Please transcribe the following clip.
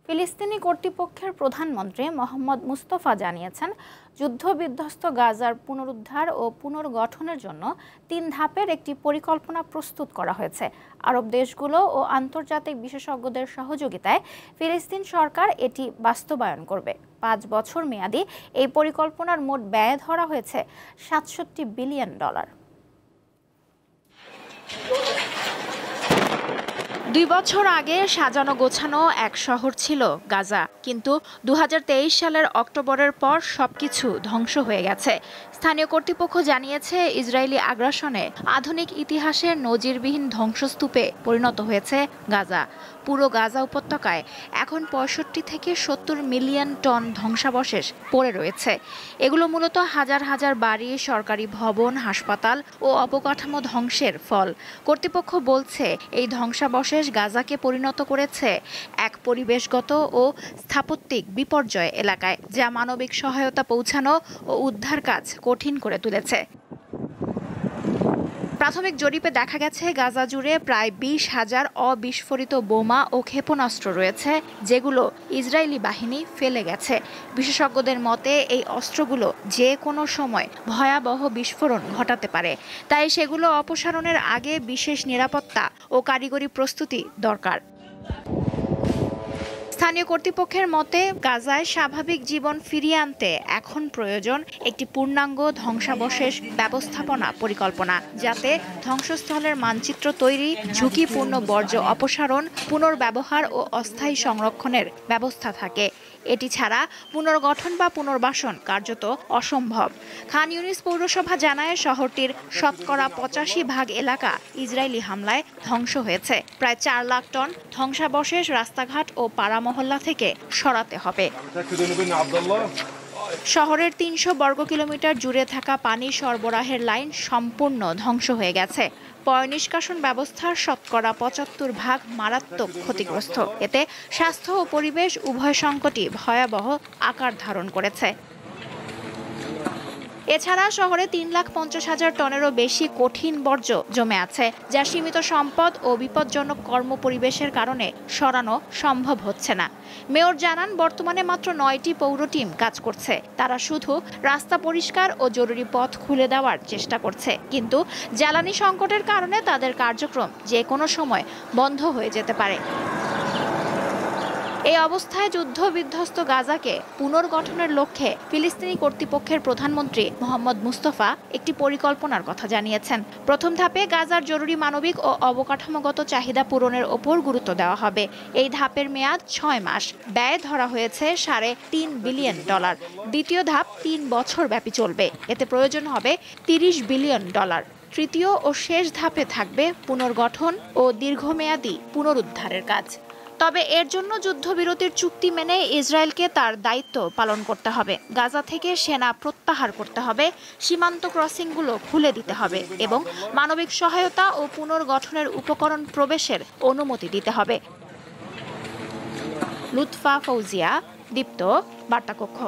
ফিলিস্তিনি কর্তৃপক্ষের প্রধানমন্ত্রী মোহাম্মদ মুস্তফা জানিয়েছেন, যুদ্ধবিধ্বস্ত গাজার পুনরুদ্ধার ও পুনর্গঠনের জন্য ৩ ধাপের একটি পরিকল্পনা প্রস্তুত করা হয়েছে। আরব দেশগুলো ও আন্তর্জাতিক বিশেষজ্ঞদের সহযোগিতায় ফিলিস্তিন সরকার এটি বাস্তবায়ন করবে। ৫ বছর মেয়াদী এই পরিকল্পনার মোট ব্যয় ধরা হয়েছে $৬৭ বিলিয়ন। ২ বছর আগে সাজানো গোছানো এক শহর ছিল গাজা, কিন্তু ২০২৩ সালের অক্টোবরের পর সবকিছু ধ্বংস হয়ে গেছে। স্থানীয় কর্তৃপক্ষ জানিয়েছে, ইসরায়েলি আগ্রাসনে আধুনিক ইতিহাসের নজিরবিহীন ধ্বংসস্তূপে পরিণত হয়েছে গাজা। পুরো গাজা উপত্যকায় এখন ৬৫ থেকে ৭০ মিলিয়ন টন ধ্বংসাবশেষ পড়ে রয়েছে। এগুলো মূলত হাজার হাজার বাড়ি, সরকারি ভবন, হাসপাতাল ও অবকাঠামো ধ্বংসের ফল। কর্তৃপক্ষ বলছে, এই ধ্বংসাবশেষ গাজাকে পরিণত করেছে এক পরিবেশগত ও স্থাপত্যিক বিপর্যয় এলাকায়, যা মানবিক সহায়তা পৌঁছানো ও উদ্ধার কাজ কঠিন করে তুলেছে। প্রাথমিক জরিপে দেখা গেছে, গাজা জুড়ে প্রায় ২০,০০০ অবিস্ফোরিত বোমা ও ক্ষেপণাস্ত্র রয়েছে, যেগুলো ইসরায়েলি বাহিনী ফেলে গেছে। বিশেষজ্ঞদের মতে, এই অস্ত্রগুলো যে কোনো সময় ভয়াবহ বিস্ফোরণ ঘটাতে পারে, তাই সেগুলো অপসারণের আগে বিশেষ নিরাপত্তা ও কারিগরি প্রস্তুতি দরকার। স্থানীয় কর্তৃপক্ষের মতে, গাজায় স্বাভাবিক জীবন ফিরিয়ে আনতে এখন প্রয়োজন একটি পূর্ণাঙ্গ ধ্বংসাবশেষ ব্যবস্থাপনা পরিকল্পনা, যাতে ধ্বংসস্থলের মানচিত্র তৈরি, ঝুঁকিপূর্ণ বর্জ্য অপসারণ, পুনর্ব্যবহার ও অস্থায়ী সংরক্ষণের ব্যবস্থা থাকে। এটি ছাড়া পুনর্গঠন বা পুনর্বাসন কার্যত অসম্ভব। খান ইউনিস পৌরসভা জানায়, শহরটির শতকরা ৮৫% এলাকা ইসরায়েলি হামলায় ধ্বংস হয়েছে। প্রায় ৪ লাখ টন ধ্বংসাবশেষ রাস্তাঘাট ও পাড়া মহল্লা থেকে সরাতে হবে। শহরের ৩০০ বর্গ কিলোমিটার জুড়ে থাকা পানি সরবরাহের লাইন সম্পূর্ণ ধ্বংস হয়ে গেছে। পয়ঃনিষ্কাশন ব্যবস্থার শতকরা ৭৫% মারাত্মক ক্ষতিগ্রস্ত। এতে স্বাস্থ্য ও পরিবেশ উভয় সংকটই ভয়াবহ আকার ধারণ করেছে। এছাড়া শহরে ৩,৫০,০০০ টনেরও বেশি কঠিন বর্জ্য জমে আছে, যা সীমিত সম্পদ ও বিপজ্জনক কর্মপরিবেশের কারণে সরানো সম্ভব হচ্ছে না। মেয়র জানান, বর্তমানে মাত্র ৯টি পৌর টিম কাজ করছে। তারা শুধু রাস্তা পরিষ্কার ও জরুরি পথ খুলে দেওয়ার চেষ্টা করছে, কিন্তু জ্বালানি সংকটের কারণে তাদের কার্যক্রম যে কোনো সময় বন্ধ হয়ে যেতে পারে। এই অবস্থায় যুদ্ধবিধ্বস্ত গাজাকে পুনর্গঠনের লক্ষ্যে ফিলিস্তিনি কর্তৃপক্ষের প্রধানমন্ত্রী মোহাম্মদ মুস্তফা একটি পরিকল্পনার কথা জানিয়েছেন। প্রথম ধাপে গাজার জরুরি মানবিক ও অবকাঠামোগত চাহিদা পূরণের ওপর গুরুত্ব দেওয়া হবে। এই ধাপের মেয়াদ ৬ মাস। ব্যয় ধরা হয়েছে $৩.৫ বিলিয়ন। দ্বিতীয় ধাপ ৩ বছর ব্যাপী চলবে। এতে প্রয়োজন হবে $৩০ বিলিয়ন। তৃতীয় ও শেষ ধাপে থাকবে পুনর্গঠন ও দীর্ঘমেয়াদী পুনরুদ্ধারের কাজ। তবে এর জন্য যুদ্ধবিরতির চুক্তি মেনে ইসরায়েলকে তার দায়িত্ব পালন করতে হবে। গাজা থেকে সেনা প্রত্যাহার করতে হবে, সীমান্ত ক্রসিংগুলো খুলে দিতে হবে এবং মানবিক সহায়তা ও পুনর্গঠনের উপকরণ প্রবেশের অনুমতি দিতে হবে। লুৎফা ফৌজিয়া, দীপ্ত, বার্তাকক্ষ।